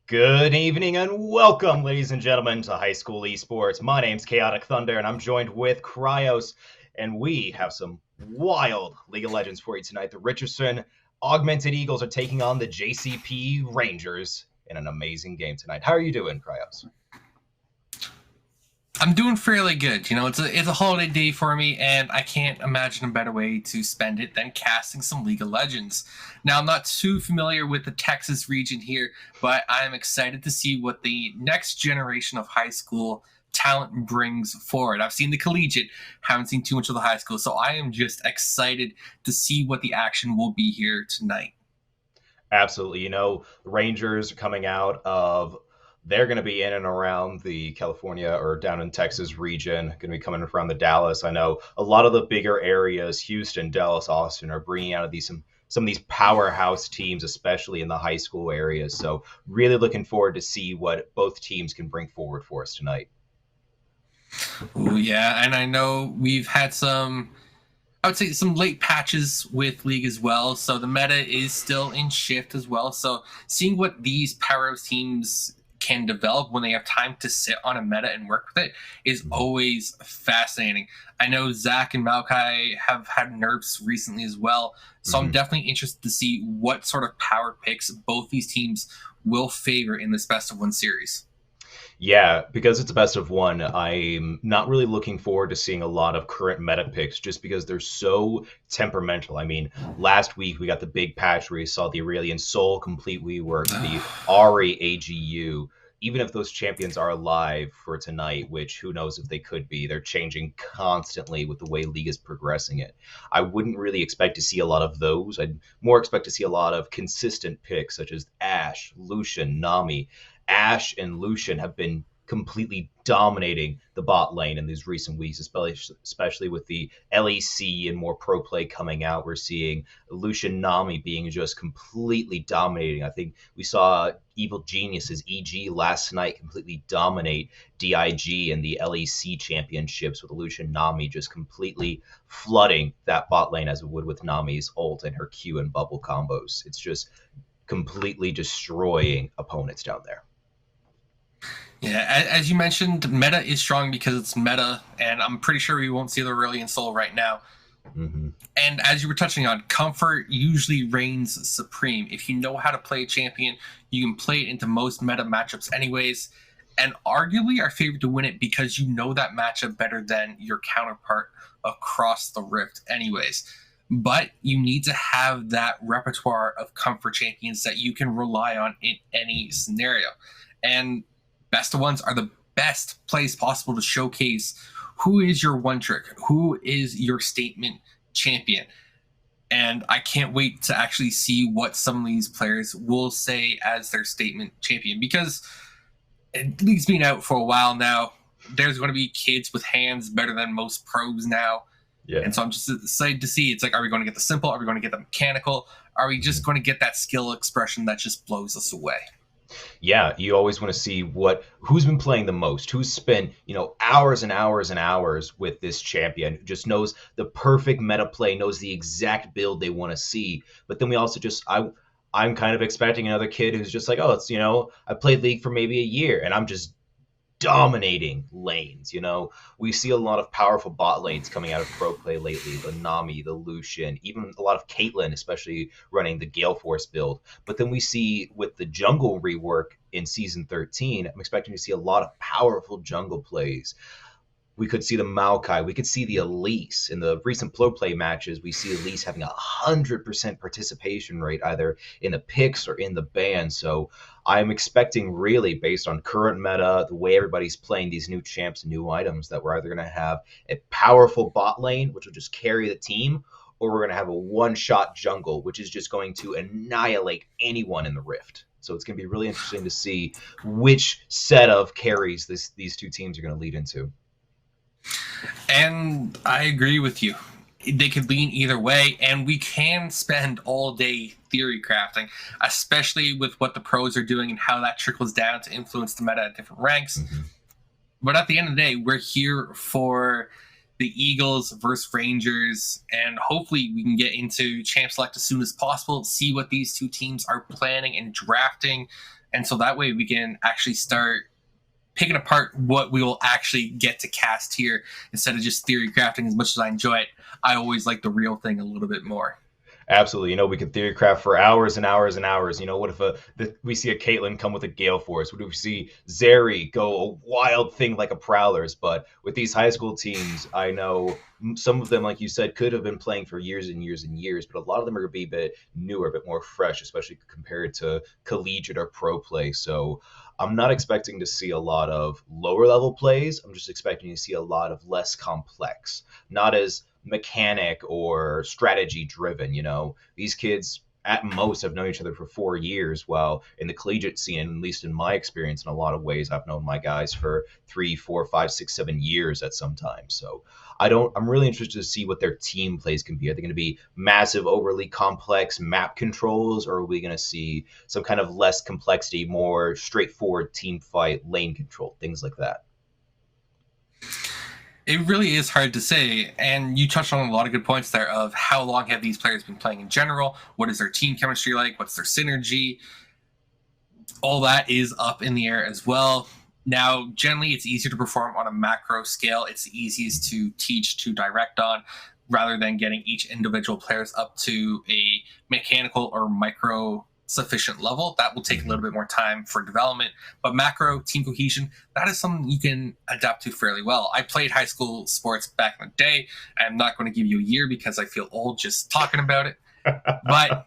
Good evening and welcome, ladies and gentlemen, to High School Esports. My name's Chaotic Thunder, and I'm joined with Cryos, and we have some wild League of Legends for you tonight. The Richardson Augmented Eagles are taking on the JCP Rangers in an amazing game tonight. How are you doing, Cryos? I'm doing fairly good. It's a holiday day for me, and I can't imagine a better way to spend it than casting some League of Legends. Now, I'm not too familiar with the Texas region here, but I'm excited to see what the next generation of high school talent brings forward. I've seen the collegiate, haven't seen too much of the high school, so I am just excited to see what the action will be here tonight. Absolutely. The Rangers are coming out of they're going to be in and around the California or down in Texas region, going to be coming from the Dallas. I know a lot of the bigger areas, Houston, Dallas, Austin, are bringing out of these some of these powerhouse teams, especially in the high school areas. So really looking forward to see what both teams can bring forward for us tonight. Ooh, yeah, and I know we've had I would say some late patches with League as well. So the meta is still in shift as well. So seeing what these powerhouse teams can develop when they have time to sit on a meta and work with it is always fascinating. I know Zach and Maokai have had nerfs recently as well. So I'm definitely interested to see what sort of power picks both these teams will favor in this best of one series. Yeah, because it's a best of one, I'm not really looking forward to seeing a lot of current meta picks just because they're so temperamental. I mean, last week we got the big patch where you saw the Aurelian Soul complete rework, the Ari AGU. Even if those champions are alive for tonight, which who knows if they could be, they're changing constantly with the way League is progressing it. I wouldn't really expect to see a lot of those. I'd more expect to see a lot of consistent picks such as Ashe, Lucian, Nami. Ashe and Lucian have been completely dominating the bot lane in these recent weeks, especially with the LEC and more pro play coming out. We're seeing Lucian Nami being just completely dominating. I think we saw Evil Genius's EG last night completely dominate DIG in the LEC championships with Lucian Nami just completely flooding that bot lane as it would with Nami's ult and her Q and bubble combos. It's just completely destroying opponents down there. Yeah, as you mentioned, meta is strong because it's meta, and I'm pretty sure we won't see the Aurelian Soul right now. And as you were touching on, comfort usually reigns supreme. If you know how to play a champion, you can play it into most meta matchups anyways, and arguably are favored to win it because you know that matchup better than your counterpart across the rift anyways. But you need to have that repertoire of comfort champions that you can rely on in any scenario. And best of ones are the best place possible to showcase who is your one trick, who is your statement champion. And I can't wait to actually see what some of these players will say as their statement champion, because League's been out for a while now. There's going to be kids with hands better than most pros now. Yeah. And so I'm just excited to see. It's like, are we going to get the simple? Are we going to get the mechanical? Are we just going to get that skill expression that just blows us away? Yeah, you always want to see who's been playing the most, who's spent, hours and hours and hours with this champion, who just knows the perfect meta play, knows the exact build they want to see. But then we also I'm kind of expecting another kid who's just like, oh, it's, I played League for maybe a year and I'm just dominating lanes. We see a lot of powerful bot lanes coming out of pro play lately, the Nami, the Lucian, even a lot of Caitlyn, especially running the Gale Force build. But then we see with the jungle rework in season 13, I'm expecting to see a lot of powerful jungle plays. We could see the Maokai. We could see the Elise. In the recent pro play matches, we see Elise having 100% participation rate, either in the picks or in the ban. So I'm expecting, really, based on current meta, the way everybody's playing these new champs and new items, that we're either going to have a powerful bot lane, which will just carry the team, or we're going to have a one-shot jungle, which is just going to annihilate anyone in the Rift. So it's going to be really interesting to see which set of carries these two teams are going to lead into. And I agree with you. They could lean either way, and we can spend all day theory crafting, especially with what the pros are doing and how that trickles down to influence the meta at different ranks. But at the end of the day, we're here for the Eagles versus Rangers, and hopefully we can get into Champ Select as soon as possible, see what these two teams are planning and drafting, and so that way we can actually start picking apart what we will actually get to cast here instead of just theory crafting. As much as I enjoy it, I always like the real thing a little bit more. Absolutely. We could theory craft for hours and hours and hours. What if we see a Caitlyn come with a Gale Force? What if we see Zeri go a wild thing like a Prowlers? But with these high school teams, I know some of them, like you said, could have been playing for years and years and years, but a lot of them are going to be a bit newer, a bit more fresh, especially compared to collegiate or pro play. So I'm not expecting to see a lot of lower level plays. I'm just expecting to see a lot of less complex, not as mechanic or strategy driven. These kids at most have known each other for 4 years, while in the collegiate scene, at least in my experience, in a lot of ways, I've known my guys for 3, 4, 5, 6, 7 years at some time. So I'm really interested to see what their team plays can be. Are they going to be massive, overly complex map controls, or are we going to see some kind of less complexity, more straightforward team fight, lane control, things like that? It really is hard to say, and you touched on a lot of good points there of how long have these players been playing in general, what is their team chemistry like, what's their synergy, all that is up in the air as well. Now, generally, it's easier to perform on a macro scale. It's the easiest to teach, to direct on, rather than getting each individual players up to a mechanical or micro sufficient level. That will take a little bit more time for development, but macro team cohesion, that is something you can adapt to fairly well. I played high school sports back in the day. I'm not going to give you a year because I feel old just talking about it, but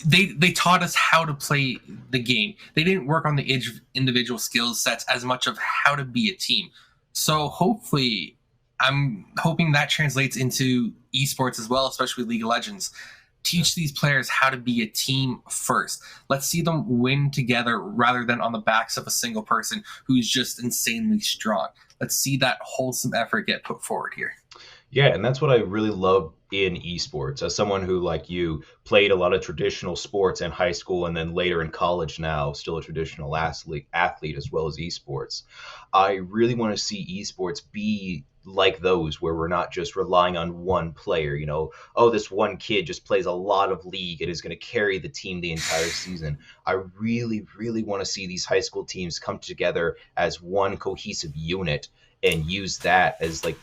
they taught us how to play the game. They didn't work on the individual skill sets as much of how to be a team. So hopefully, I'm hoping that translates into esports as well, especially League of Legends. Teach these players how to be a team first. Let's see them win together rather than on the backs of a single person who's just insanely strong. Let's see that wholesome effort get put forward here. Yeah, and that's what I really love in esports. As someone who, like you, played a lot of traditional sports in high school and then later in college now, still a traditional athlete as well as esports, I really want to see esports be like those where we're not just relying on one player. This one kid just plays a lot of League and is going to carry the team the entire season. I really, really want to see these high school teams come together as one cohesive unit and use that as like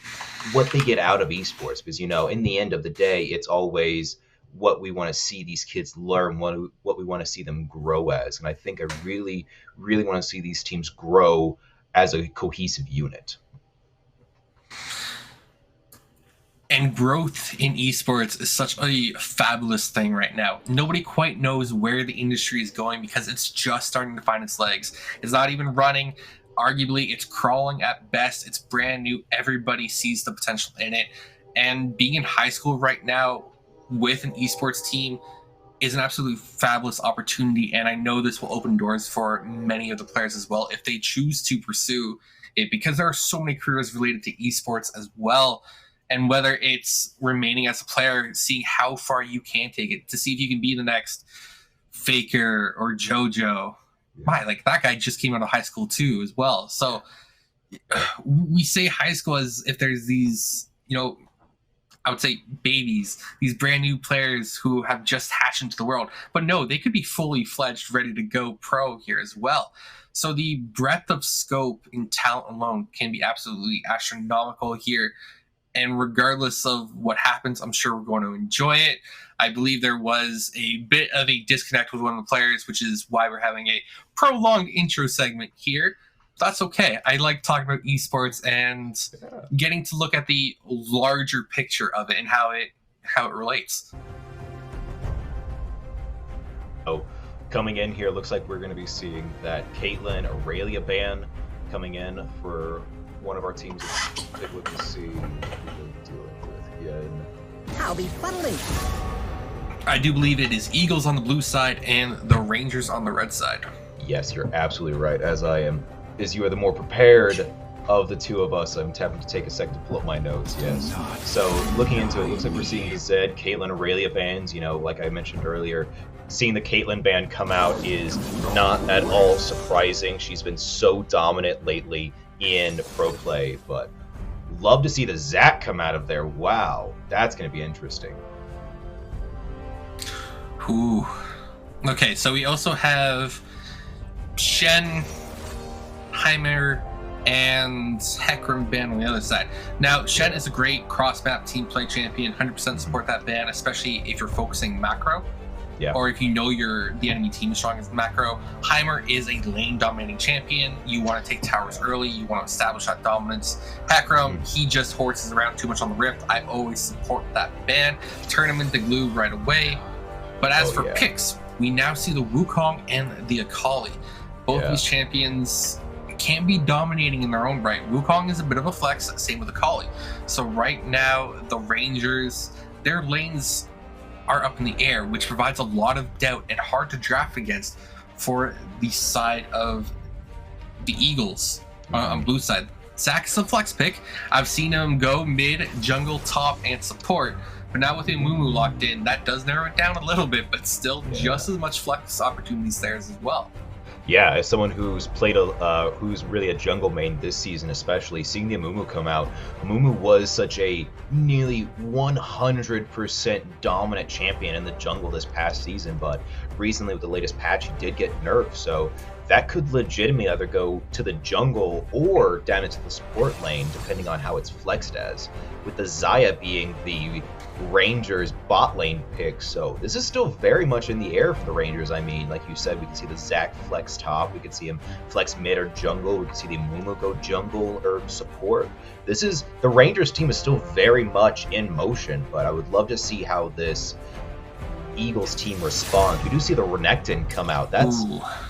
what they get out of esports. Because, in the end of the day, it's always what we want to see these kids learn, what we want to see them grow as. And I think I really, really want to see these teams grow as a cohesive unit. And growth in esports is such a fabulous thing right now. Nobody quite knows where the industry is going because it's just starting to find its legs. It's not even running. Arguably, it's crawling at best. It's brand new. Everybody sees the potential in it. And being in high school right now with an esports team is an absolutely fabulous opportunity. And I know this will open doors for many of the players as well if they choose to pursue it, because there are so many careers related to esports as well. And whether it's remaining as a player, seeing how far you can take it to see if you can be the next Faker or JoJo. Like that guy just came out of high school too as well. So we say high school as if there's these, I would say babies, these brand new players who have just hatched into the world. But no, they could be fully fledged, ready to go pro here as well. So the breadth of scope in talent alone can be absolutely astronomical here. And regardless of what happens, I'm sure we're going to enjoy it. I believe there was a bit of a disconnect with one of the players, which is why we're having a prolonged intro segment here. That's okay. I like talking about esports and getting to look at the larger picture of it and how it relates. Oh, coming in here, looks like we're going to be seeing that Caitlyn Aurelia ban coming in for one of our teams. Let's take a look and see what we're dealing with again. I'll be funneling. I do believe it is Eagles on the blue side and the Rangers on the red side. Yes, you're absolutely right. As you are the more prepared of the two of us, I'm having to take a second to pull up my notes. Yes. So looking into it, looks like we're seeing the Zed, Caitlyn Aurelia bans. Like I mentioned earlier, seeing the Caitlyn ban come out is not at all surprising. She's been so dominant lately in pro play, but love to see the Zac come out of there. Wow, that's going to be interesting. Ooh. Okay, so we also have Shen, Heimer, and Hecarim ban on the other side. Now, Shen is a great cross-map team play champion. 100% support that ban, especially if you're focusing macro. Yeah. Or if you know the enemy team is strong as macro. Heimer is a lane dominating champion. You want to take towers early. You want to establish that dominance. Hecarim, he just horses around too much on the Rift. I always support that ban. Turn him into glue right away. But as for picks, we now see the Wukong and the Akali. Both these champions can be dominating in their own right. Wukong is a bit of a flex, same with Akali. So right now, the Rangers, their lanes are up in the air, which provides a lot of doubt and hard to draft against for the side of the Eagles on blue side. Zac is a flex pick. I've seen him go mid, jungle, top, and support. But now with Amumu locked in, that does narrow it down a little bit, but still just as much flex opportunities there as well. Yeah, as someone who's played who's really a jungle main this season, especially seeing the Amumu come out, Amumu was such a nearly 100% dominant champion in the jungle this past season, but recently with the latest patch, he did get nerfed, so that could legitimately either go to the jungle or down into the support lane, depending on how it's flexed as, with the Xayah being the Rangers bot lane pick. So this is still very much in the air for the Rangers. I mean, like you said, we can see the Zac flex top, we could see him flex mid or jungle, we can see the Amumu go jungle or support. This is, the Rangers team is still very much in motion, but I would love to see how this Eagles team responds. We do see the Renekton come out. That's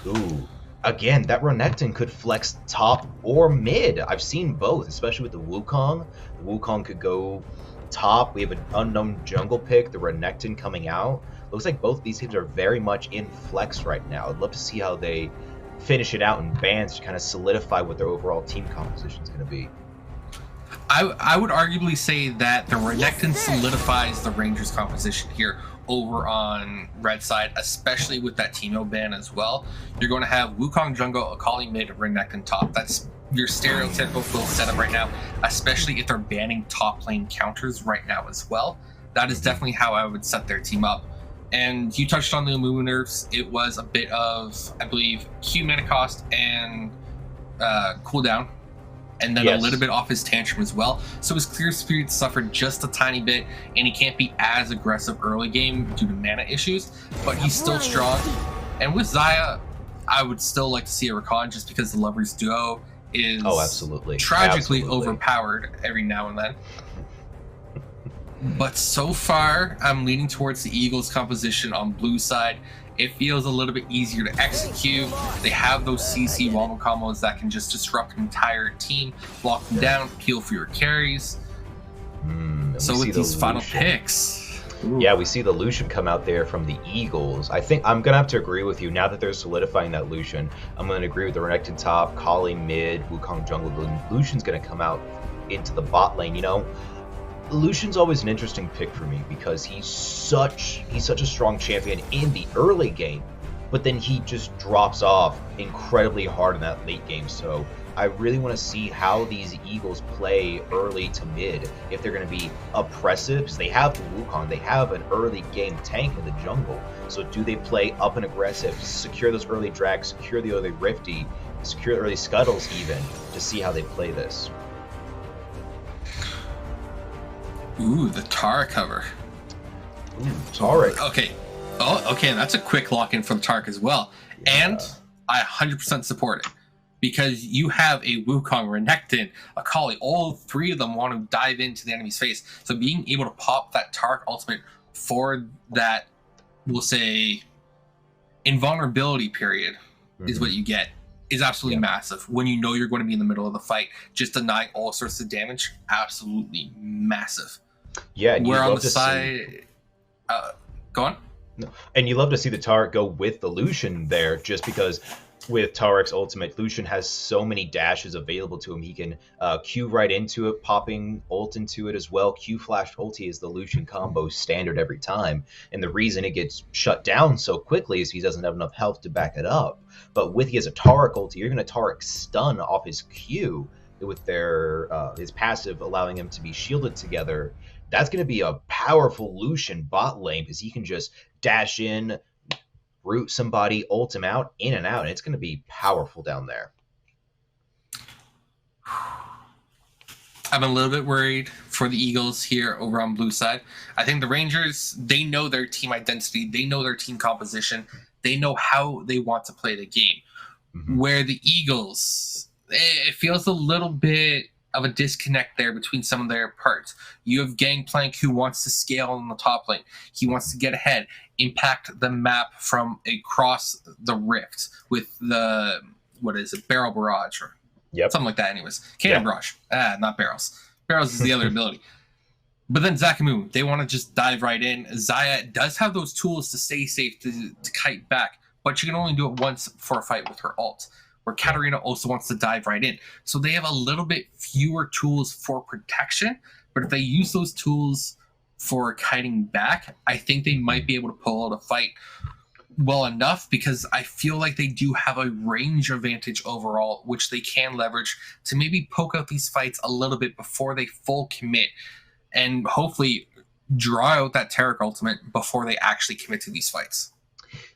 ooh. Again, that Renekton could flex top or mid. I've seen both, especially with the Wukong. The Wukong could go top. We have an unknown jungle pick, the Renekton coming out. Looks like both these teams are very much in flex right now. I'd love to see how they finish it out in bans to kind of solidify what their overall team composition is going to be. I would arguably say that the Renekton solidifies the Rangers composition here over on red side, especially with that Teemo ban as well. You're going to have Wukong jungle, Akali mid, Renekton top. That's your stereotypical full setup right now, especially if they're banning top lane counters right now as well. That is definitely how I would set their team up. And you touched on the Amumu nerfs. It was a bit of, I believe, Q mana cost and cooldown, and then a little bit off his tantrum as well. So his Clear Spirit suffered just a tiny bit, and he can't be as aggressive early game due to mana issues, but he's still strong. And with Xayah, I would still like to see a recon just because the Lovers duo is tragically overpowered every now and then. But so far, I'm leaning towards the Eagles composition on blue side. It feels a little bit easier to execute. They have those CC wombo combos that can just disrupt an entire team, lock them down, peel for your carries. So with these final picks. Yeah, we see the Lucian come out there from the Eagles. I think I'm going to have to agree with you. Now that they're solidifying that Lucian, I'm going to agree with the Renekton top, Kali mid, Wukong jungle. Lucian's going to come out into the bot lane, you know. Lucian's always an interesting pick for me because he's such a strong champion in the early game, but then he just drops off incredibly hard in that late game. So I really want to see how these Eagles play early to mid, if they're going to be oppressive, because they have the Wukong, they have an early game tank in the jungle. So do they play up and aggressive, secure those early drags, secure the early Rifty, secure the early Scuttles even, to see how they play this. Ooh, the Tara cover. Ooh, Taric. Okay. Oh, okay. That's a quick lock-in for the Taric as well. Yeah. And I 100% support it. Because you have a Wukong, Renekton, Akali, all three of them want to dive into the enemy's face. So being able to pop that Taric ultimate for that, we'll say, invulnerability period is what you get. Is absolutely massive. When you know you're going to be in the middle of the fight, just denying all sorts of damage, absolutely massive. Yeah, and we're on the side. Go on. No. And you love to see the Taric go with the Lucian there, just because with Taric's ultimate, Lucian has so many dashes available to him. He can Q right into it, popping ult into it as well. Q flash ulti is the Lucian combo standard every time. And the reason it gets shut down so quickly is he doesn't have enough health to back it up. But with he has a Taric ulti, you're going to Taric stun off his Q. with their his passive allowing him to be shielded together, that's going to be a powerful Lucian bot lane because he can just dash in, root somebody, ult him out, in and out, and it's going to be powerful down there. I'm a little bit worried for the Eagles here over on blue side. I think the Rangers, they know their team identity. They know their team composition. They know how they want to play the game. Mm-hmm. Where the Eagles, it feels a little bit of a disconnect there between some of their parts. You have Gangplank who wants to scale in the top lane. He wants to get ahead, impact the map from across the rift with the, what is it, Barrel Barrage or something like that anyways. Cannon Barrage. Not Barrels. Barrels is the other ability. But then Zakamu, they want to just dive right in. Xayah does have those tools to stay safe, to kite back, but she can only do it once for a fight with her ult. Where Katarina also wants to dive right in. So they have a little bit fewer tools for protection, but if they use those tools for kiting back, I think they might be able to pull out a fight well enough, because I feel like they do have a range advantage overall, which they can leverage to maybe poke out these fights a little bit before they full commit, and hopefully draw out that Taric ultimate before they actually commit to these fights.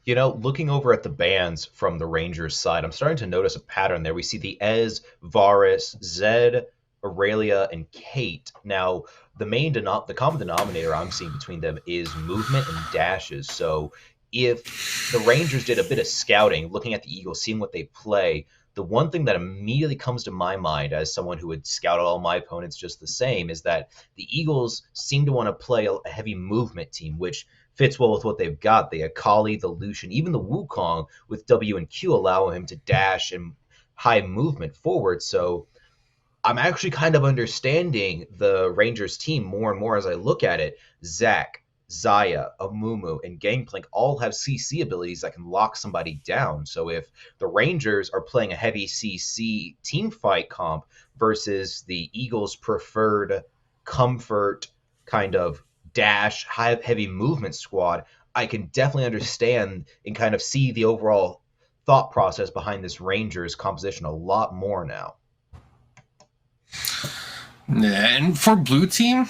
You know, looking over at the bans from the Rangers side, I'm starting to notice a pattern there. We see the Ez, Varus, Zed, Aurelia, and Kate. Now, the common denominator I'm seeing between them is movement and dashes. So if the Rangers did a bit of scouting, looking at the Eagles, seeing what they play, the one thing that immediately comes to my mind as someone who would scout all my opponents just the same is that the Eagles seem to want to play a heavy movement team, which fits well with what they've got. The Akali, the Lucian, even the Wukong with W and Q allow him to dash and high movement forward. So I'm actually kind of understanding the Rangers team more and more as I look at it. Zac, Xayah, Amumu, and Gangplank all have CC abilities that can lock somebody down. So if the Rangers are playing a heavy CC team fight comp versus the Eagles' preferred comfort kind of dash, high heavy movement squad, I can definitely understand and kind of see the overall thought process behind this Rangers composition a lot more now. And for blue team,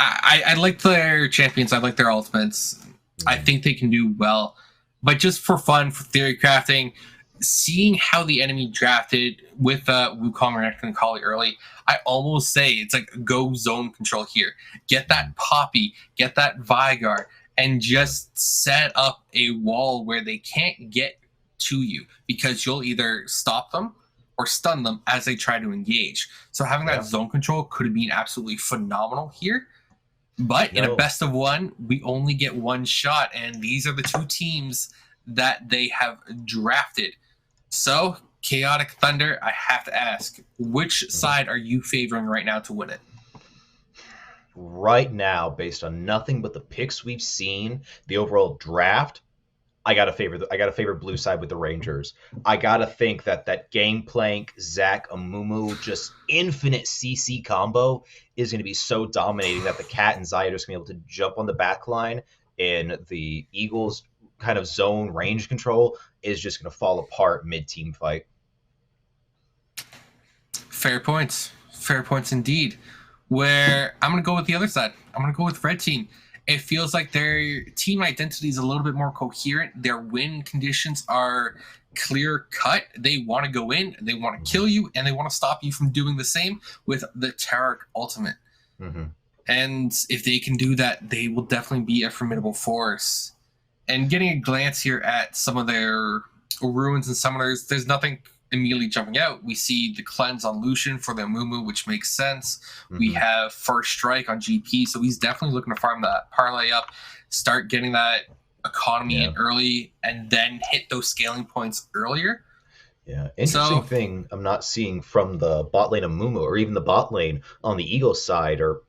I like their champions. I like their ultimates. Mm-hmm. I think they can do well. But just for fun, for theory crafting, seeing how the enemy drafted with Wukong and Akali early, I almost say it's like go zone control here. Get that Poppy, get that Vigard, and just set up a wall where they can't get to you, because you'll either stop them or stun them as they try to engage. So having that zone control could have been absolutely phenomenal here. But in a best of one, we only get one shot, and these are the two teams that they have drafted. So, Chaotic Thunder, I have to ask, which side are you favoring right now to win it? Right now, based on nothing but the picks we've seen, the overall draft, I gotta favor blue side with the Rangers. I gotta think that Gangplank, Zac, Amumu, just infinite CC combo is gonna be so dominating that the Cat and Xayah are just gonna be able to jump on the back line, and the Eagles kind of zone range control is just gonna fall apart mid-team fight. Fair points indeed. Where I'm gonna go with the other side. I'm gonna go with red team. It feels like their team identity is a little bit more coherent. Their win conditions are clear cut. They want to go in, they want to kill you, and they want to stop you from doing the same with the Taric ultimate. Mm-hmm. And if they can do that, they will definitely be a formidable force. And getting a glance here at some of their ruins and summoners, there's nothing immediately jumping out. We see the cleanse on Lucian for the Amumu, which makes sense. Mm-hmm. We have First Strike on GP, so he's definitely looking to farm that parlay up, start getting that economy in early, and then hit those scaling points earlier. Yeah, interesting thing I'm not seeing from the bot lane of Amumu, or even the bot lane on the Eagles side, or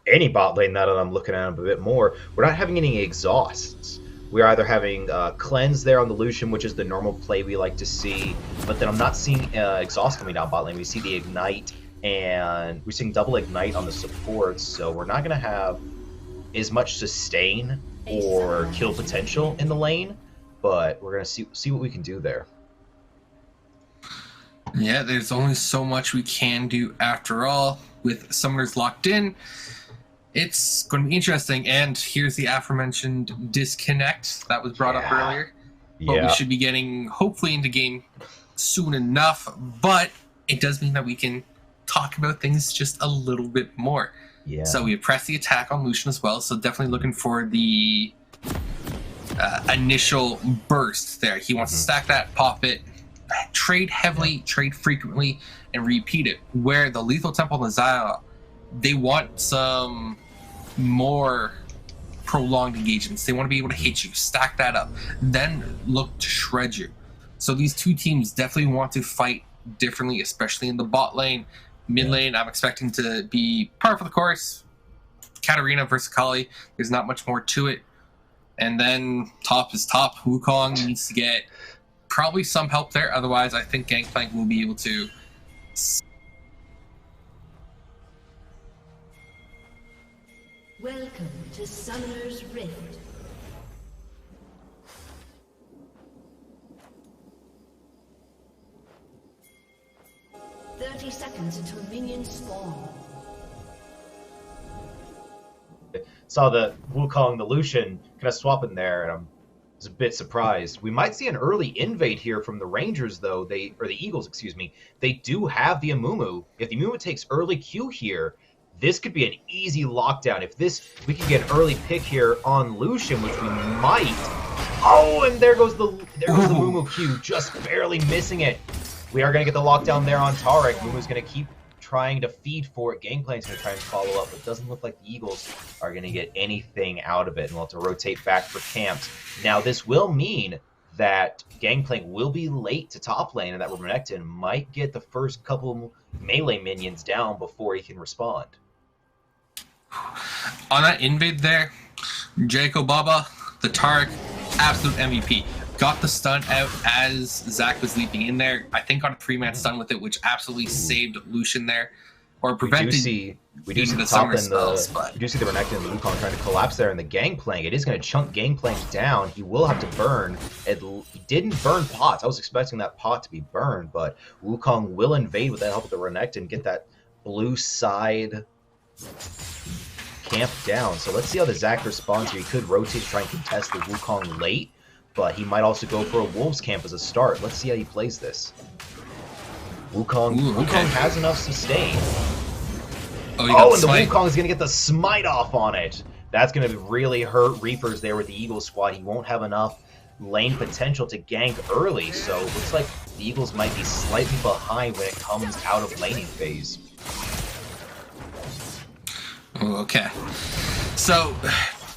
any bot lane now that I'm looking at them a bit more, we're not having any exhausts. We're either having cleanse there on the Lucian, which is the normal play we like to see, but then I'm not seeing exhaust coming down bot lane. We see the ignite, and we're seeing double ignite on the supports, so we're not going to have as much sustain or kill potential in the lane, but we're going to see what we can do there. Yeah, there's only so much we can do after all. With summoners locked in, it's going to be interesting. And here's the aforementioned disconnect that was brought up earlier. But we should be getting, hopefully, into game soon enough. But it does mean that we can talk about things just a little bit more. Yeah. So we have pressed the attack on Lucian as well. So definitely looking for the initial burst there. He wants to stack that, pop it, trade heavily, trade frequently, and repeat it. Where the Lethal Temple and the Zaya, they want some more prolonged engagements. They want to be able to hit you, stack that up, then look to shred you. So these two teams definitely want to fight differently, especially in the bot lane. Mid lane, I'm expecting to be par for the course. Katarina versus Kali, there's not much more to it. And then top is top. Wukong needs to get probably some help there. Otherwise, I think Gangplank will be able to. Welcome to Summoner's Rift. "30 seconds until minions spawn." Saw the Wukong, the Lucian, kind of swap in there, and I was a bit surprised. We might see an early invade here from the Rangers, though. Or the Eagles, excuse me. They do have the Amumu. If the Amumu takes early Q here, this could be an easy lockdown. If we can get an early pick here on Lucian, which we might. Oh, and there goes the Mumu Q, just barely missing it. We are going to get the lockdown there on Tarek. Mumu's going to keep trying to feed for it. Gangplank's going to try and follow up. It doesn't look like the Eagles are going to get anything out of it, and we'll have to rotate back for camps. Now, this will mean that Gangplank will be late to top lane, and that Renekton might get the first couple melee minions down before he can respond. On that invade there, Jacob Baba, the Tarek, absolute MVP. Got the stun out as Zach was leaping in there. I think got a 3-man stun with it, which absolutely saved Lucian there. Or prevented. We do see the top and you do see the Renekton and the Wukong trying to collapse there, and the Gangplank. It is going to chunk Gangplank down. He will have to burn. He didn't burn pots. I was expecting that pot to be burned, but Wukong will invade with the help of the Renekton, get that blue side camp down. So let's see how the Zach responds here. He could rotate to try and contest the Wukong late, but he might also go for a Wolves camp as a start. Let's see how he plays this. Wukong has enough sustain. Oh, and the Wukong is going to get the smite off on it. That's going to really hurt Reapers there with the Eagles squad. He won't have enough lane potential to gank early, so it looks like the Eagles might be slightly behind when it comes out of laning phase. Okay. So,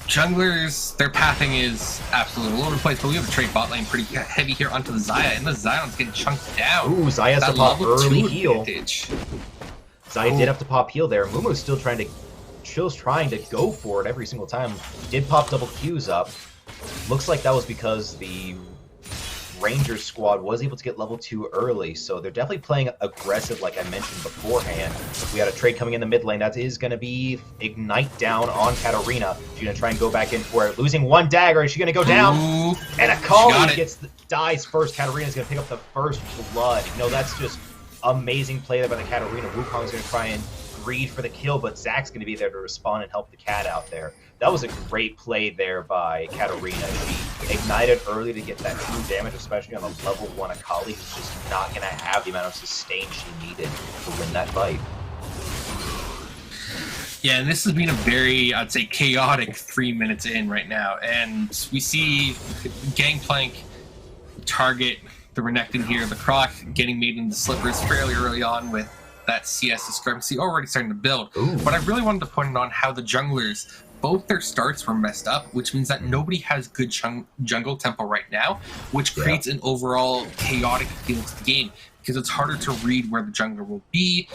junglers, their pathing is absolutely all over the place, but we have a trade bot lane pretty heavy here onto the Xayah, and the Zion's getting chunked down. Ooh, Xayah has to pop early heal. Advantage. Xayah did have to pop heal there. Mumu's still trying to go for it every single time. Did pop double Qs up. Looks like that was because the Rangers squad was able to get level 2 early, so they're definitely playing aggressive like I mentioned beforehand. We had a trade coming in the mid lane. That is going to be Ignite down on Katarina. She's going to try and go back in for it. Losing one dagger. Is she going to go down? Ooh, and Akali dies first. Katarina's going to pick up the first blood. You know, that's just amazing play there by the Katarina. Wukong's going to try and greed for the kill, but Zach's going to be there to respond and help the cat out there. That was a great play there by Katarina. She ignited early to get that true damage, especially on a level 1 Akali who's just not going to have the amount of sustain she needed to win that fight. Yeah, and this has been a very, I'd say, chaotic 3 minutes in right now. And we see Gangplank target the Renekton here, the Croc getting made into slippers fairly early on with that CS discrepancy already starting to build. Ooh. But I really wanted to point on how the junglers, both their starts were messed up, which means that nobody has good jungle tempo right now, which creates an overall chaotic feel to the game, because it's harder to read where the jungler will be,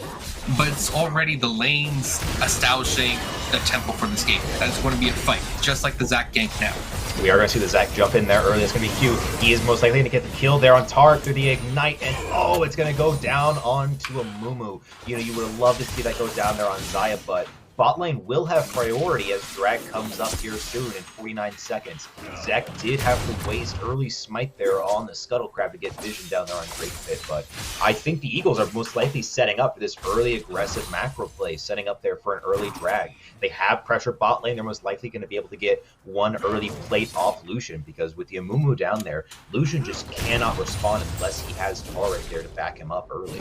but it's already the lanes establishing the tempo for this game. That is going to be a fight, just like the Zac gank now. We are going to see the Zac jump in there early. It's going to be cute. He is most likely going to get the kill there on Tark through the Ignite, and it's going to go down onto a Mumu. You know, you would have loved to see that go down there on Xayah, but bot lane will have priority as drag comes up here soon in 49 seconds. Zach did have to waste early smite there on the Scuttle Crab to get vision down there on Great Pit, but I think the Eagles are most likely setting up for this early aggressive macro play, setting up there for an early drag. They have pressure bot lane. They're most likely going to be able to get one early plate off Lucian, because with the Amumu down there, Lucian just cannot respond unless he has Tara there to back him up early.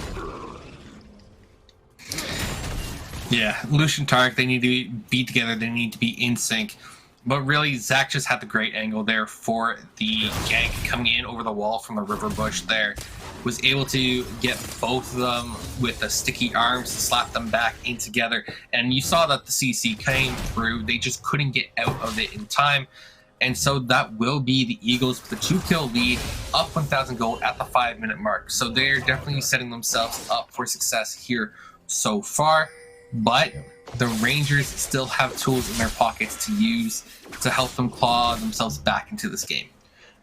Yeah, Lucian Tarek, they need to be together. They need to be in sync. But really, Zach just had the great angle there for the gank coming in over the wall from the river bush there. Was able to get both of them with the sticky arms to slap them back in together. And you saw that the CC came through. They just couldn't get out of it in time. And so that will be the Eagles with a 2-kill lead, up 1,000 gold at the 5-minute mark. So they're definitely setting themselves up for success here so far. But the Rangers still have tools in their pockets to use to help them claw themselves back into this game.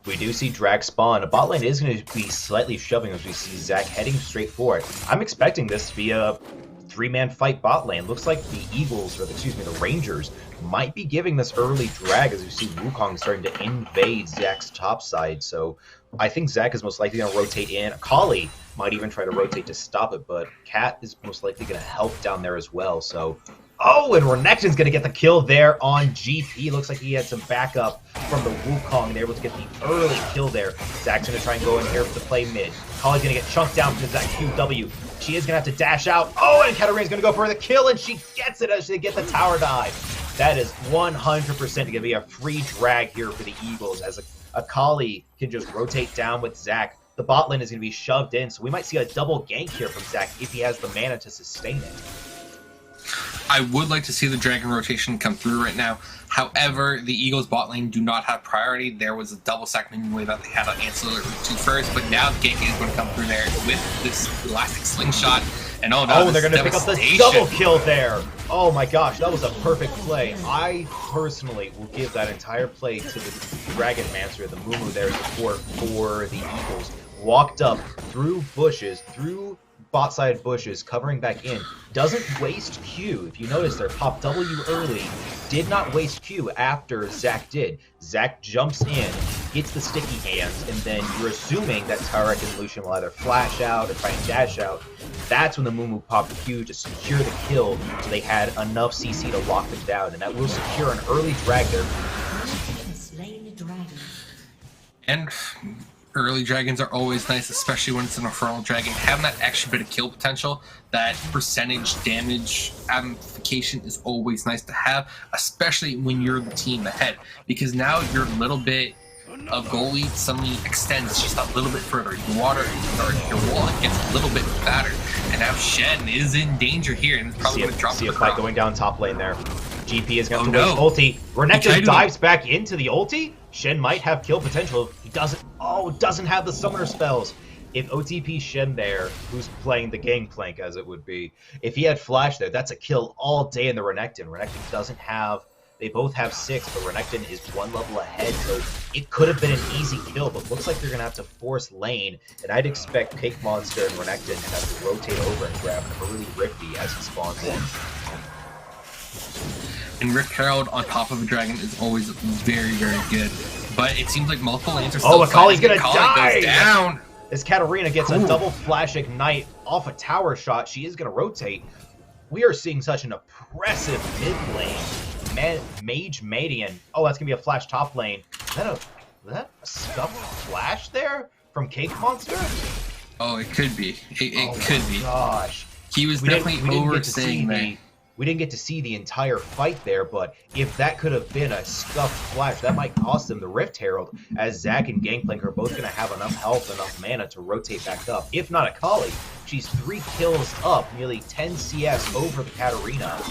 We do see drag spawn. A bot lane is going to be slightly shoving as we see Zach heading straight for it. I'm expecting this to be a 3-man fight bot lane. Looks like the Eagles, or excuse me, the Rangers, might be giving this early drag as we see Wukong starting to invade Zach's top side. So I think Zach is most likely going to rotate in. Akali might even try to rotate to stop it, but Cat is most likely going to help down there as well. So, oh, and Renekton's going to get the kill there on GP. Looks like he had some backup from the Wukong. They're able to get the early kill there. Zach's going to try and go in here for the play mid. Akali's going to get chunked down because that QW. She is going to have to dash out. Oh, and Katarina's going to go for the kill, and she gets it as they get the tower dive. That is 100% going to be a free drag here for the Eagles, as Akali can just rotate down with Zach. The bot lane is going to be shoved in, so we might see a double gank here from Zach if he has the mana to sustain it. I would like to see the Dragon rotation come through right now. However, the Eagles bot lane do not have priority. There was a double stack minion wave that they had on Ancillary 2 first, but now the gank is going to come through there with this elastic slingshot. And they're going to pick up the double kill there. Oh my gosh, that was a perfect play. I personally will give that entire play to the Dragon Mancer, the Mumu there, support for the Eagles. Walked up through bushes, through bot side bushes, covering back in. Doesn't waste Q. If you notice there, pop W early. Did not waste Q after Zach did. Zach jumps in, gets the sticky hands, and then you're assuming that Tarek and Lucian will either flash out or try and dash out. That's when the Mumu popped Q to secure the kill, so they had enough CC to lock them down, and that will secure an early drag there. And early dragons are always nice, especially when it's an Infernal Dragon. Having that extra bit of kill potential, that percentage damage amplification is always nice to have, especially when you're the team ahead, because now your little bit of goal lead suddenly extends just a little bit further. Your water, or your wallet gets a little bit fatter, and now Shen is in danger here, and it's probably going to drop. See a fight going down top lane there. GP is going to waste ulti. Renekton dives back into the ulti. Shen might have kill potential. He doesn't have the summoner spells. If OTP Shen there, who's playing the gangplank as it would be, if he had flash there, that's a kill all day in the Renekton. Renekton doesn't have, they both have 6, but Renekton is 1 level ahead, so it could have been an easy kill, but looks like they're going to have to force lane, and I'd expect Cake Monster and Renekton to have to rotate over and grab an early Rifty as he spawns in. And Rift Herald on top of a dragon is always very, very good. But it seems like multiple lanes are still Akali's gonna die! Goes down! As Katarina gets a double flash ignite off a tower shot, she is gonna rotate. We are seeing such an oppressive mid lane. Mage Median. Oh, that's gonna be a flash top lane. Is that a scuffed flash there from Cake Monster? Oh, it could be. It could be. Gosh. He was definitely overstaying there. We didn't get to see the entire fight there, but if that could have been a scuffed flash, that might cost them the Rift Herald, as Zach and Gangplank are both going to have enough health, enough mana to rotate back up. If not Akali, she's 3 kills up, nearly 10 CS over the Katarina.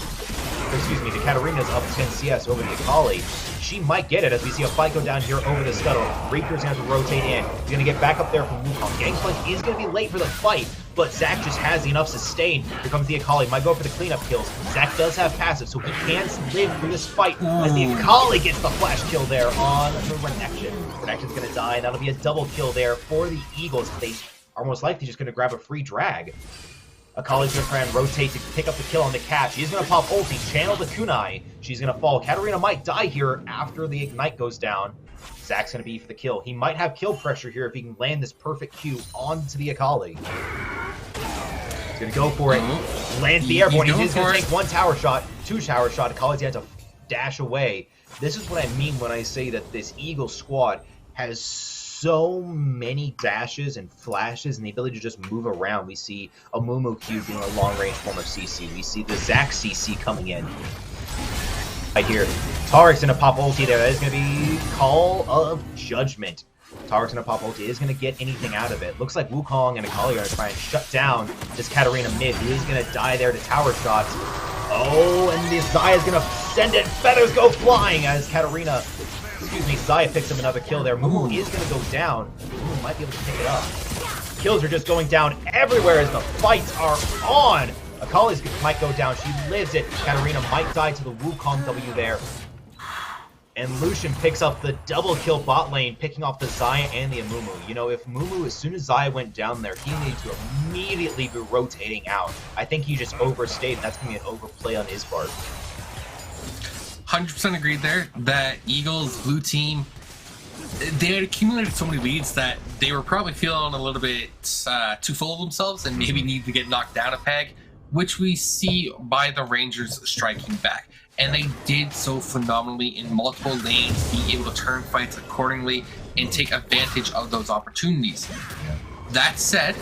Excuse me, the Katarina's up 10 CS over the Akali. She might get it as we see a fight go down here over the scuttle. Reaper's going to have to rotate in. He's going to get back up there from Wukong. Gangplank is going to be late for the fight, but Zach just has enough sustain. Here comes the Akali. Might go for the cleanup kills. Zach does have passive, so he can live through this fight as the Akali gets the flash kill there on the Renekton. Renekton's going to die, and that'll be a double kill there for the Eagles. They are most likely just going to grab a free drag. Akali's going to try and rotate to pick up the kill on the cat. She's going to pop ulti, channel the kunai. She's going to fall. Katarina might die here after the ignite goes down. Zach's going to be for the kill. He might have kill pressure here if he can land this perfect Q onto the Akali. He's going to go for it. Lands the airborne. He's going to take 1 tower shot, 2 tower shot. Akali's going to have to dash away. This is what I mean when I say that this Eagle squad has so many dashes and flashes and the ability to just move around. We see a Mumu Q being a long-range form of CC. We see the Zac CC coming in. Right here, Tarek's going to pop ulti there. That is going to be Call of Judgment. Tarek's going to pop ulti. Is going to get anything out of it. Looks like Wukong and Akali are going to try and shut down this Katarina mid, who is going to die there to tower shots. Oh, and the Xayah is going to send it. Feathers go flying as Katarina... Excuse me, Xayah picks up another kill there. Mumu is going to go down. Mumu might be able to pick it up. Kills are just going down everywhere as the fights are on. Akali's might go down. She lives it. Katarina might die to the Wukong W there. And Lucian picks up the double kill bot lane, picking off the Xayah and the Amumu. You know, if Mumu, as soon as Xayah went down there, he needed to immediately be rotating out. I think he just overstayed, and that's going to be an overplay on his part. 100% agreed there. That Eagles blue team, they had accumulated so many leads that they were probably feeling a little bit too full of themselves and maybe need to get knocked down a peg, which we see by the Rangers striking back. And they did so phenomenally in multiple lanes, being able to turn fights accordingly and take advantage of those opportunities. That said,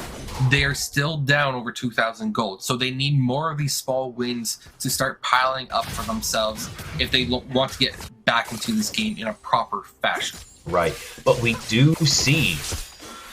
they are still down over 2,000 gold, so they need more of these small wins to start piling up for themselves if they want to get back into this game in a proper fashion. Right, but we do see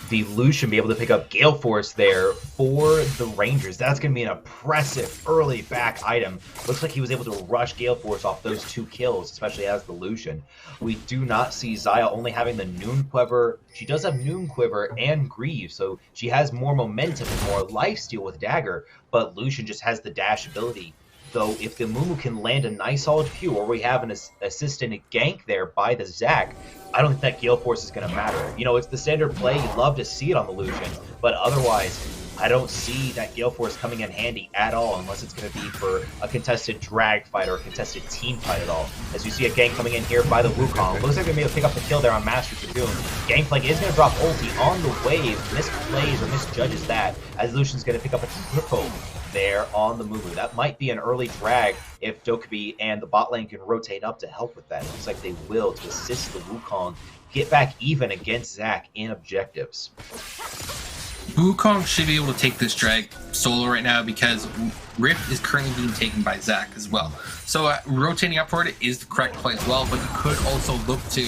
the Lucian be able to pick up Gale Force there for the Rangers. That's going to be an impressive early back item. Looks like he was able to rush Gale Force off those 2 kills, especially as the Lucian. We do not see Xayah only having the Noon Quiver. She does have Noon Quiver and Grieve, so she has more momentum and more lifesteal with Dagger, but Lucian just has the dash ability. Though if the Mumu can land a nice solid Q, or we have an assistant gank there by the Zac, I don't think that Gale Force is going to matter. You know, it's the standard play. You love to see it on the Lucian, but otherwise, I don't see that Gale Force coming in handy at all unless it's going to be for a contested drag fight or a contested team fight at all. As you see a gank coming in here by the Wukong. Looks like they're going to be able to pick up the kill there on Master Dragoon. Gangplank is going to drop ulti on the wave. Misplays or misjudges that as Lucian's going to pick up a triple there on the Mumu. That might be an early drag if Dokkaebi and the bot lane can rotate up to help with that. It looks like they will to assist the Wukong get back even against Zac in objectives. Wukong should be able to take this drag solo right now because Rift is currently being taken by Zac as well. So rotating up for it is the correct play as well, but you could also look to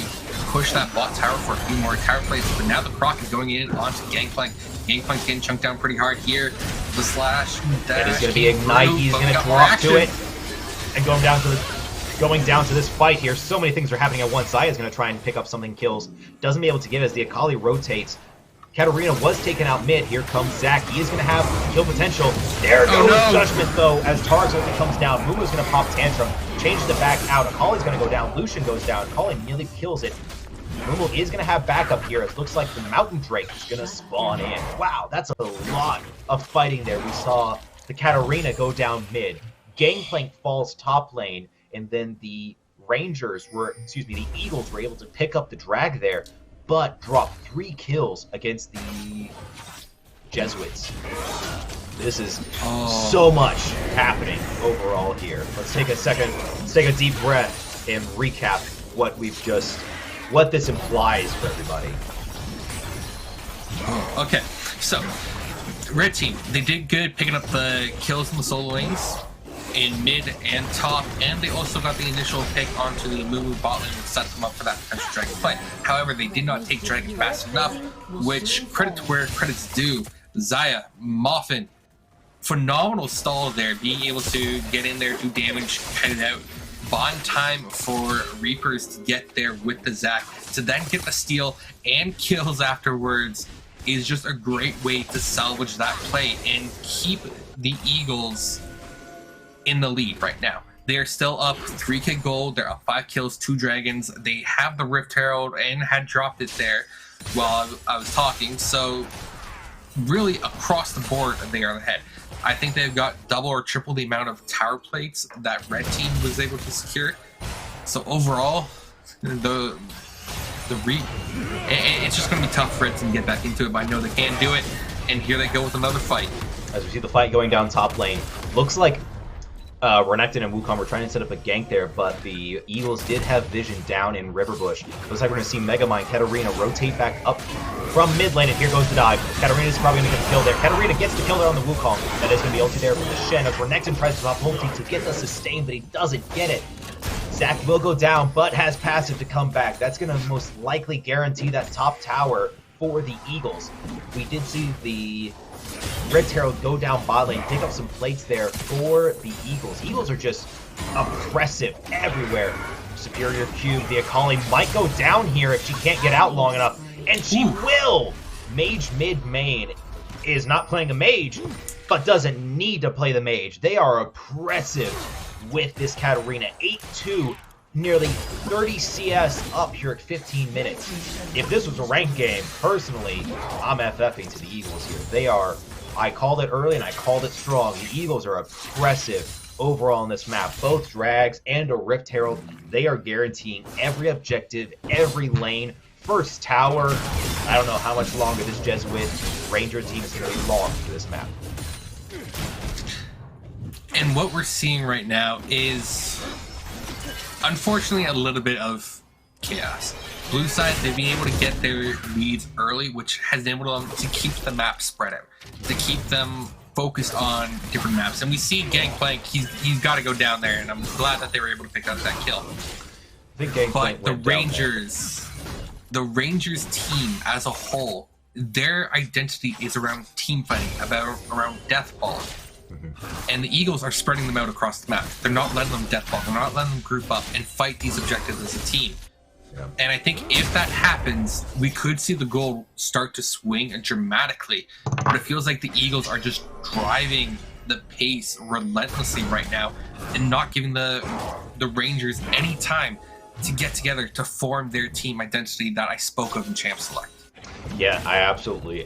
push that bot tower for a few more tower plays. But now the Croc is going in onto Gangplank. Gangplank's getting chunked down pretty hard here. The slash. It is going to be Ignite. He's going to drop to it. And going down to this fight here. So many things are happening at once. Xayah is going to try and pick up something kills. Doesn't be able to get as the Akali rotates. Katarina was taken out mid. Here comes Zac. He is going to have kill potential. There goes Judgment, though, as Tarek's ulti comes down. Mumu is going to pop Tantrum. Changes it back out. Akali's going to go down. Lucian goes down. Akali nearly kills it. Mumu is going to have backup here. It looks like the Mountain Drake is going to spawn in. Wow, that's a lot of fighting there. We saw the Katarina go down mid. Gangplank falls top lane, and then the the Eagles were able to pick up the drag there, but drop 3 kills against the Jesuits. This is so much happening overall here. Let's take a second, let's take a deep breath and recap what this implies for everybody. Okay, so red team, they did good picking up the kills in the solo lanes in mid and top, and they also got the initial pick onto the Mumu bot lane and set them up for that potential dragon fight. However, they did not take dragon fast enough, which credit to where credit's due. Xayah, Moffin, phenomenal stall there, being able to get in there, do damage, head it out. Bond time for Reapers to get there with the Zac, to then get the steal and kills afterwards is just a great way to salvage that play and keep the Eagles in the lead right now. They are still up 3k gold, they're up 5 kills, 2 dragons. They have the Rift Herald and had dropped it there while I was talking, so really across the board, they are ahead. I think they've got double or triple the amount of tower plates that red team was able to secure. So overall, it's just going to be tough for red team to get back into it, but I know they can do it. And here they go with another fight. As we see the fight going down top lane, looks like Renekton and Wukong were trying to set up a gank there, but the Eagles did have vision down in Riverbush. Looks like we're going to see Megamind Katarina rotate back up from mid lane, and here goes the dive. Katarina's probably going to get the kill there. Katarina gets the kill there on the Wukong. That is going to be ulti there from the Shen, as Renekton tries to pop ulti to get the sustain, but he doesn't get it. Zac will go down, but has passive to come back. That's going to most likely guarantee that top tower for the Eagles. We did see the Red Terror go down bot lane, pick up some plates there for the Eagles. Eagles are just oppressive everywhere. Superior Cube, the Akali might go down here if she can't get out long enough, and she will! Mage mid main is not playing a mage, but doesn't need to play the mage. They are oppressive with this Katarina. 8-2, nearly 30 CS up here at 15 minutes. If this was a ranked game, personally, I'm FFing to the Eagles here. They are, I called it early and I called it strong. The Eagles are oppressive overall on this map. Both Drags and a Rift Herald, they are guaranteeing every objective, every lane. First tower, I don't know how much longer this Jesuit Ranger team is going to be long for this map. And what we're seeing right now is, unfortunately, a little bit of chaos. Blue side, they've been able to get their leads early, which has enabled them to keep the map spread out, to keep them focused on different maps. And we see Gangplank, he's got to go down there, and I'm glad that they were able to pick up that kill. But the Rangers team as a whole, their identity is around team fighting, around deathball. And the Eagles are spreading them out across the map. They're not letting them deathball. They're not letting them group up and fight these objectives as a team. Yeah. And I think if that happens, we could see the goal start to swing dramatically. But it feels like the Eagles are just driving the pace relentlessly right now and not giving the Rangers any time to get together to form their team identity that I spoke of in Champ Select. Yeah, I absolutely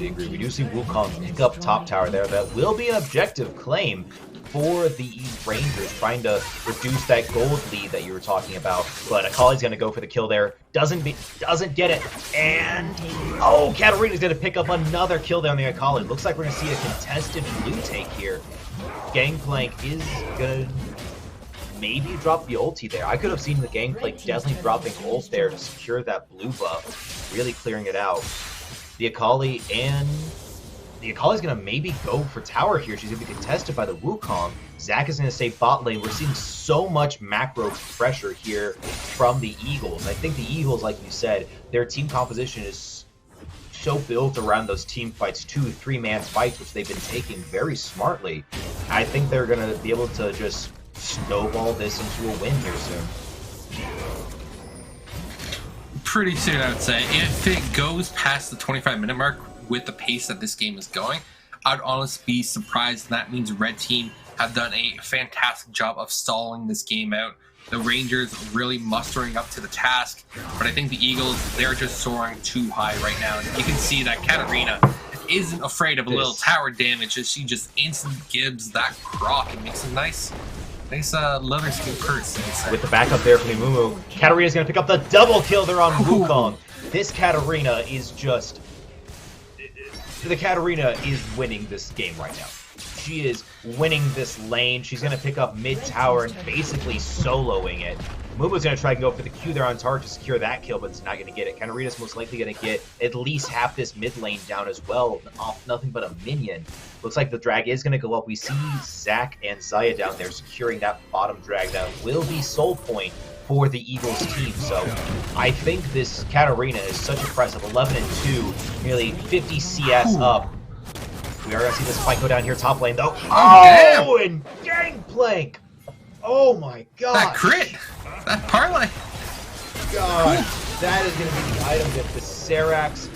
agree. We do see Wukong pick up top tower there. That will be an objective claim for the Rangers, trying to reduce that gold lead that you were talking about. But Akali's going to go for the kill there. Doesn't get it. And, oh, Katarina's going to pick up another kill there on the Akali. Looks like we're going to see a contested blue take here. Gangplank is going to maybe drop the ulti there. I could have seen the Gangplank definitely dropping ult there to secure that blue buff, really clearing it out. The Akali's going to maybe go for tower here. She's going to be contested by the Wukong. Zac is going to stay bot lane. We're seeing so much macro pressure here from the Eagles. I think the Eagles, like you said, their team composition is so built around those team fights, 2-3-man fights, which they've been taking very smartly. I think they're going to be able to just snowball this into a win here soon. Pretty soon, I would say. If it goes past the 25-minute mark with the pace that this game is going, I'd honestly be surprised. That means Red Team have done a fantastic job of stalling this game out. The Rangers really mustering up to the task, but I think the Eagles, they're just soaring too high right now. And you can see that Katarina isn't afraid of a little tower damage as she just instantly gives that croc and makes a nice leather skin purse. With the backup there from Mumu, Katarina's going to pick up the double kill there on Wukong. This Katarina is just... The Katarina is winning this game right now. She is winning this lane. She's going to pick up mid-tower and basically soloing it. Mumu's going to try and go for the Q there on target to secure that kill, but it's not going to get it. Katarina's most likely going to get at least half this mid lane down as well, off nothing but a minion. Looks like the drag is going to go up. We see Zac and Zaya down there securing that bottom drag. That will be soul point for the Eagles team. So I think this Katarina is such impressive. 11-2, nearly 50 CS up. We are going to see this fight go down here top lane, though. Oh, and Gangplank! Oh my god! That crit! That parlay! God, that is going to be the item that the Serax.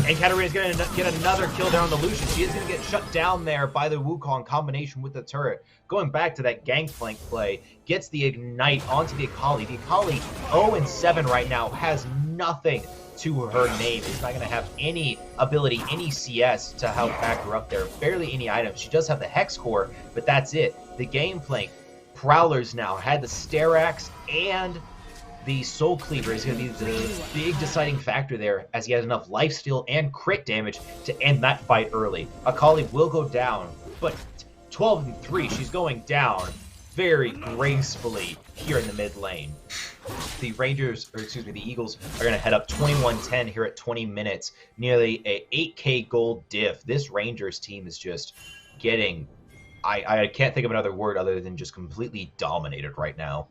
And Katarina's going to get another kill down on the Lucian. She is going to get shut down there by the Wukong combination with the turret. Going back to that Gangplank play, gets the Ignite onto the Akali. The Akali, 0-7 right now, has nothing to her name. Is not going to have any ability, any CS to help back her up there. Barely any items. She does have the Hex Core, but that's it. The game plank, Prowlers now had the Sterax and the Soul Cleaver is going to be the big deciding factor there, as he has enough lifesteal and crit damage to end that fight early. Akali will go down, but 12-3, she's going down very gracefully here in the mid lane. The Eagles are going to head up 21-10 here at 20 minutes, nearly a 8k gold diff. This Rangers team is just getting, I can't think of another word other than just completely dominated right now.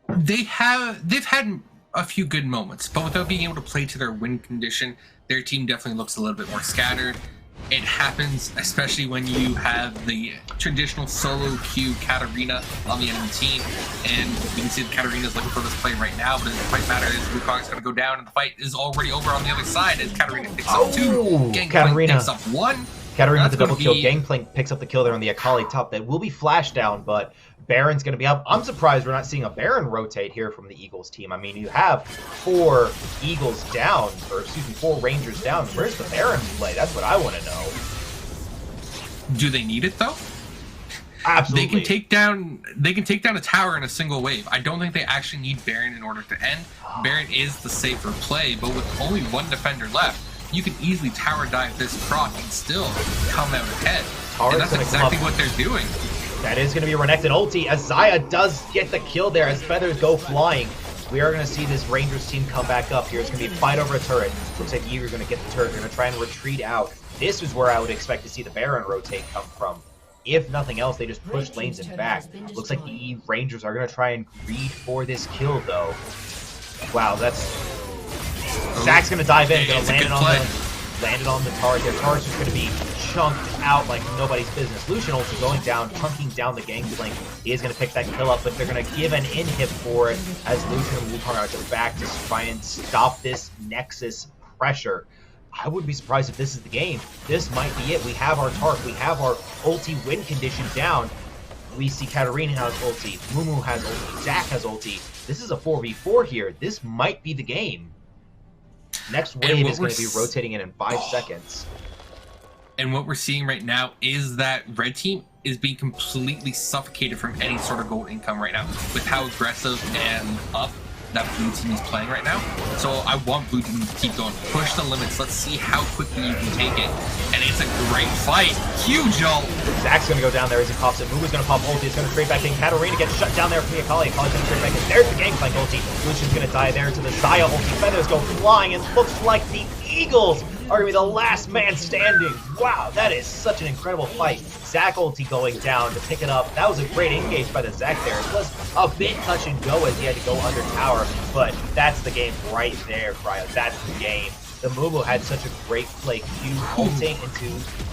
They've had a few good moments, but without being able to play to their win condition, their team definitely looks a little bit more scattered. It happens, especially when you have the traditional solo queue Katarina on the enemy team, and we can see that Katarina's looking for this play right now, but the fight matter is Wukong's going to go down, and the fight is already over on the other side as Katarina picks up 2, Gangplank picks up 1. Katarina with the double kill. Gangplank picks up the kill there on the Akali top. That will be flash down, but Baron's going to be up. I'm surprised we're not seeing a Baron rotate here from the Eagles team. I mean, you have 4 Eagles down, or excuse me, 4 Rangers down. Where's the Baron play? That's what I want to know. Do they need it though? Absolutely. They can take down a tower in a single wave. I don't think they actually need Baron in order to end. Baron is the safer play, but with only 1 defender left, you can easily tower dive this proc and still come out ahead. And that's exactly what they're doing. That is going to be a Renekton ulti, as Xayah does get the kill there as feathers go flying. We are going to see this Rangers team come back up here. It's going to be a fight over a turret. Looks like Eager's going to get the turret. They're going to try and retreat out. This is where I would expect to see the Baron rotate come from. If nothing else, they just push lanes and back. Looks like the Rangers are going to try and greed for this kill, though. Wow, that's... Zach's going to dive in, going to land it on the Taric there. Taric's just going to be chunked out like nobody's business. Lucian also going down, chunking down the Gangplank. He is going to pick that kill up, but they're going to give an inhib for it as Lucian and Wukong are at the back to try and stop this Nexus pressure. I wouldn't be surprised if this is the game. This might be it. We have our Taric. We have our ulti win condition down. We see Katarina has ulti. Mumu has ulti. Zach has ulti. This is a 4v4 here. This might be the game. Next wave is going to be rotating in 5 seconds. And what we're seeing right now is that red team is being completely suffocated from any sort of gold income right now with how aggressive and up that blue team is playing right now. So I want blue team to keep going. Push the limits. Let's see how quickly you can take it. And it's a great fight. Huge ult. Zach's going to go down there as he pops it. Mugu's going to pop ulti. It's going to trade back in. Katarina gets shut down there from the Akali. Akali's going to trade back in. There's the Gangplank ulti. Lucian's going to die there to the Xayah ulti. Feathers go flying. And looks like the Eagles are going to be the last man standing. Wow, that is such an incredible fight. Zach ulti going down to pick it up. That was a great engage by the Zach there. It was a bit touch and go as he had to go under tower, but that's the game right there, Cryo. That's the game. The Mumu had such a great play. Q ulting into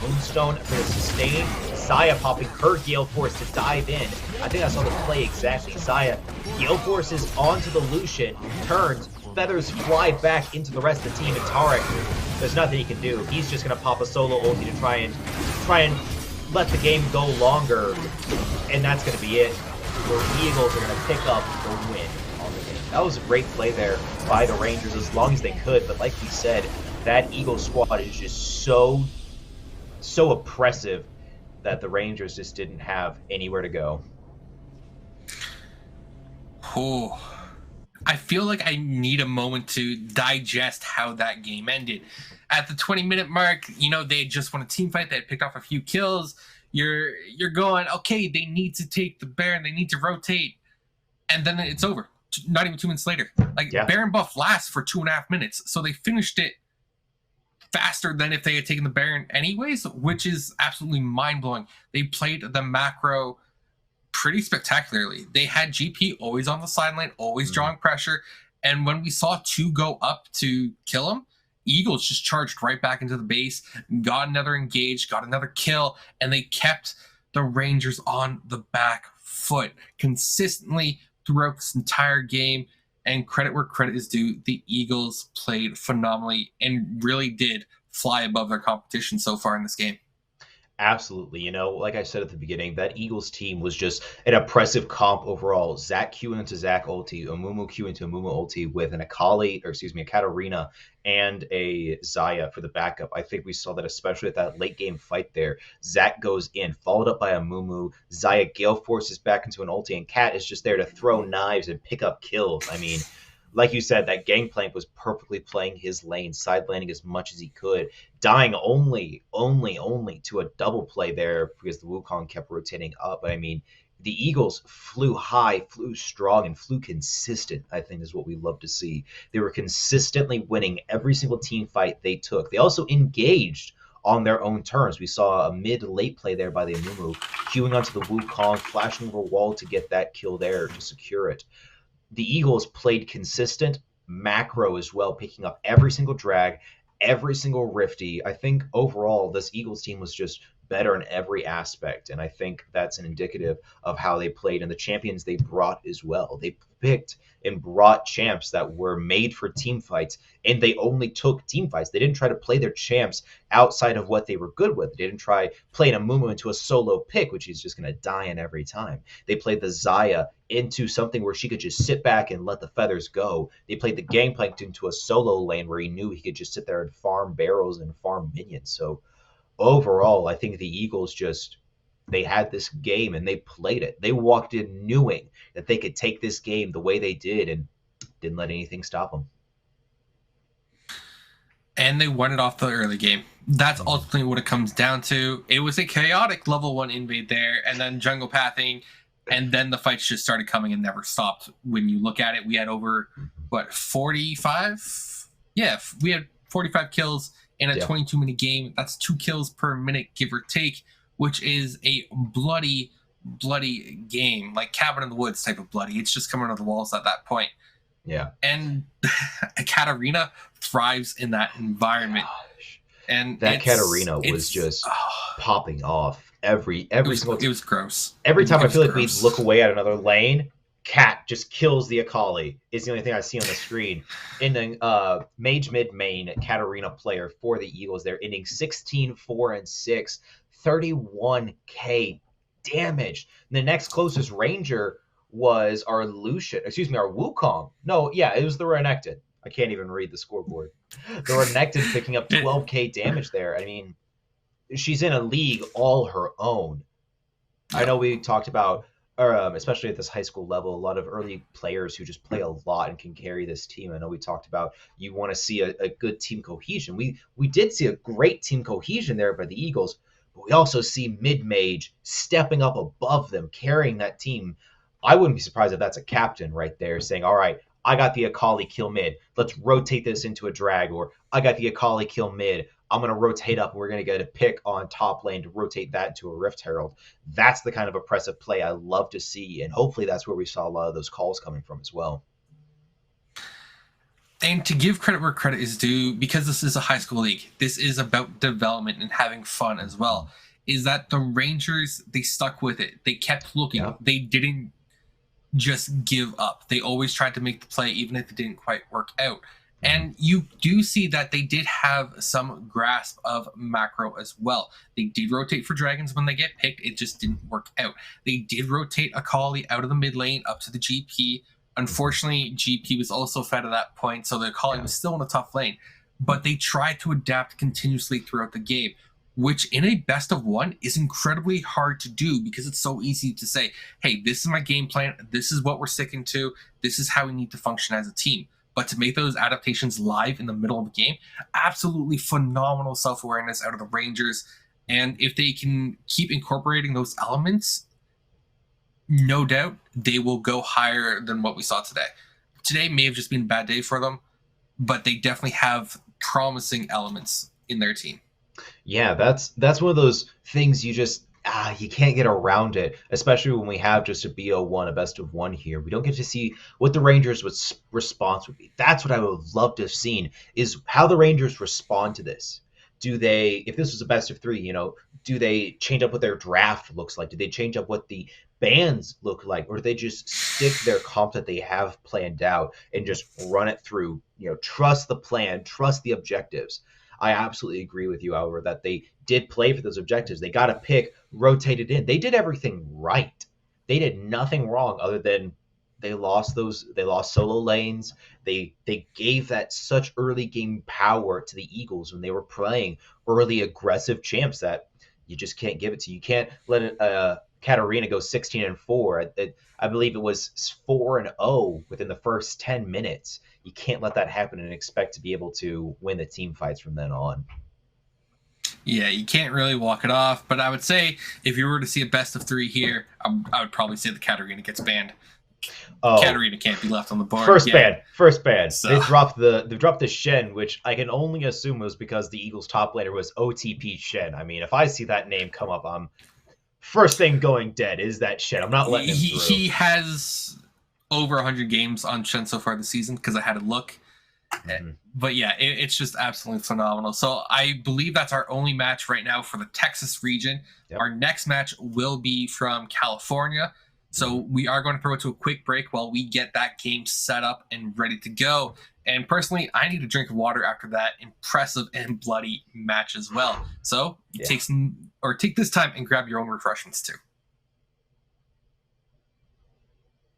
Moonstone for the sustain. Xayah popping her Gale Force to dive in. I think I saw the play exactly. Xayah Gale Forces onto the Lucian, turns, feathers fly back into the rest of the team, and Taric, there's nothing he can do. He's just going to pop a solo ulti to try and let the game go longer, and that's going to be it. The Eagles are going to pick up the win on the game. That was a great play there by the Rangers as long as they could, but like we said, that Eagle squad is just so oppressive that the Rangers just didn't have anywhere to go. Oh, I feel like I need a moment to digest how that game ended. At the 20-minute mark, you know, they had just won a team fight. They had picked off a few kills. You're going, okay, they need to take the Baron. They need to rotate. And then it's over. Not even 2 minutes later. Baron buff lasts for 2.5 minutes. So they finished it faster than if they had taken the Baron anyways, which is absolutely mind-blowing. They played the macro pretty spectacularly. They had GP always on the sideline, always drawing pressure. And when we saw 2 go up to kill him, Eagles just charged right back into the base, got another engage, got another kill, and they kept the Rangers on the back foot consistently throughout this entire game. And credit where credit is due, the Eagles played phenomenally and really did fly above their competition so far in this game. Absolutely. Like I said at the beginning, that Eagles team was just an impressive comp overall. Zach Q into Zach ulti, Amumu Q into Amumu ulti with an Akali, or excuse me, a Katarina and a Zaya for the backup. I think we saw that especially at that late game fight there. Zach goes in, followed up by Amumu. Zaya Gale forces back into an ulti, and Cat is just there to throw knives and pick up kills. I mean, like you said, that Gangplank was perfectly playing his lane, side laning as much as he could, dying only to a double play there because the Wukong kept rotating up. But I mean, the Eagles flew high, flew strong, and flew consistent, I think is what we love to see. They were consistently winning every single team fight they took. They also engaged on their own terms. We saw a mid-late play there by the Amumu, queuing onto the Wukong, flashing over a wall to get that kill there to secure it. The Eagles played consistent macro as well, picking up every single drag, every single rifty. I think overall this Eagles team was just better in every aspect, and I think that's an indicative of how they played and the champions they brought as well. They picked and brought champs that were made for team fights, and they only took team fights. They didn't try to play their champs outside of what they were good with. They didn't try playing a Mumu into a solo pick, which he's just going to die in every time. They played the Zaya into something where she could just sit back and let the feathers go. They played the Gangplank into a solo lane where he knew he could just sit there and farm barrels and farm minions. So overall, I think the Eagles just they had this game and they played it. They walked in knowing that they could take this game the way they did and didn't let anything stop them. And they won it off the early game. That's ultimately what it comes down to. It was a chaotic level 1 invade there, and then jungle pathing, and then the fights just started coming and never stopped. When you look at it, we had over, 45? Yeah, we had 45 kills in a 22-minute game. That's 2 kills per minute, give or take, which is a bloody game, like Cabin in the Woods type of bloody. It's just coming out of the walls at that point. Yeah. And Katarina thrives in that environment. Gosh. And that Katarina was just popping off every single time. It was gross. Every time I feel like we look away at another lane, Cat just kills the Akali. Is the only thing I see on the screen. In the mage mid main Katarina player for the Eagles, they're ending 16-4-6, 31k damage. The next closest ranger was our Wukong. No, yeah, it was the Renekton. I can't even read the scoreboard. The Renekton picking up 12k damage there. I mean, she's in a league all her own. I know we talked about, especially at this high school level, a lot of early players who just play a lot and can carry this team. I know we talked about you want to see a good team cohesion. We did see a great team cohesion there by the Eagles, but we also see mid-mage stepping up above them, carrying that team. I wouldn't be surprised if that's a captain right there saying, all right, I got the Akali kill mid. Let's rotate this into a drag. Or I got the Akali kill mid. I'm going to rotate up and we're going to get a pick on top lane to rotate that into a Rift Herald. That's the kind of oppressive play I love to see. And hopefully that's where we saw a lot of those calls coming from as well. And to give credit where credit is due, because this is a high school league, this is about development and having fun as well, is that the Rangers, they stuck with it. They kept looking. Yeah. They didn't just give up. They always tried to make the play, even if it didn't quite work out. And you do see that they did have some grasp of macro as well. They did rotate for dragons when they get picked. It just didn't work out. They did rotate Akali out of the mid lane up to the GP. Unfortunately, GP was also fed at that point, so the Akali was still in a tough lane. But they tried to adapt continuously throughout the game, which in a best of one is incredibly hard to do because it's so easy to say, hey, this is my game plan. This is what we're sticking to. This is how we need to function as a team. But to make those adaptations live in the middle of the game, absolutely phenomenal self-awareness out of the Rangers. And if they can keep incorporating those elements, no doubt they will go higher than what we saw today. Today may have just been a bad day for them, but they definitely have promising elements in their team. Yeah, that's one of those things you just you can't get around it, especially when we have just a BO1, a best of one here. We don't get to see what the Rangers' response would be. That's what I would love to have seen, is how the Rangers respond to this. Do they, if this was a best of three, do they change up what their draft looks like? Do they change up what the bans look like? Or do they just stick their comp that they have planned out and just run it through, trust the plan, trust the objectives? I absolutely agree with you, however, that they did play for those objectives. They got a pick, rotated in. They did everything right. They did nothing wrong other than they lost solo lanes. They gave that such early game power to the Eagles when they were playing early aggressive champs that you just can't give it to. You can't let it Katarina go 16-4. I believe it was 4-0 within the first 10 minutes. You can't let that happen and expect to be able to win the team fights from then on. Yeah, you can't really walk it off. But I would say if you were to see a best of 3 here, I would probably say the Katarina gets banned. Oh, Katarina can't be left on the board. First ban. So. They dropped the Shen, which I can only assume was because the Eagles top laner was OTP Shen. I mean, if I see that name come up, I'm first thing going dead is that Shen. I'm not letting him through. He has over 100 games on Shen so far this season because I had a look. Mm-hmm. But yeah, it's just absolutely phenomenal. So I believe that's our only match right now for the Texas region. Yep. Our next match will be from California. So we are going to throw it to a quick break while we get that game set up and ready to go. And personally, I need a drink of water after that impressive and bloody match as well. So take this time and grab your own refreshments too.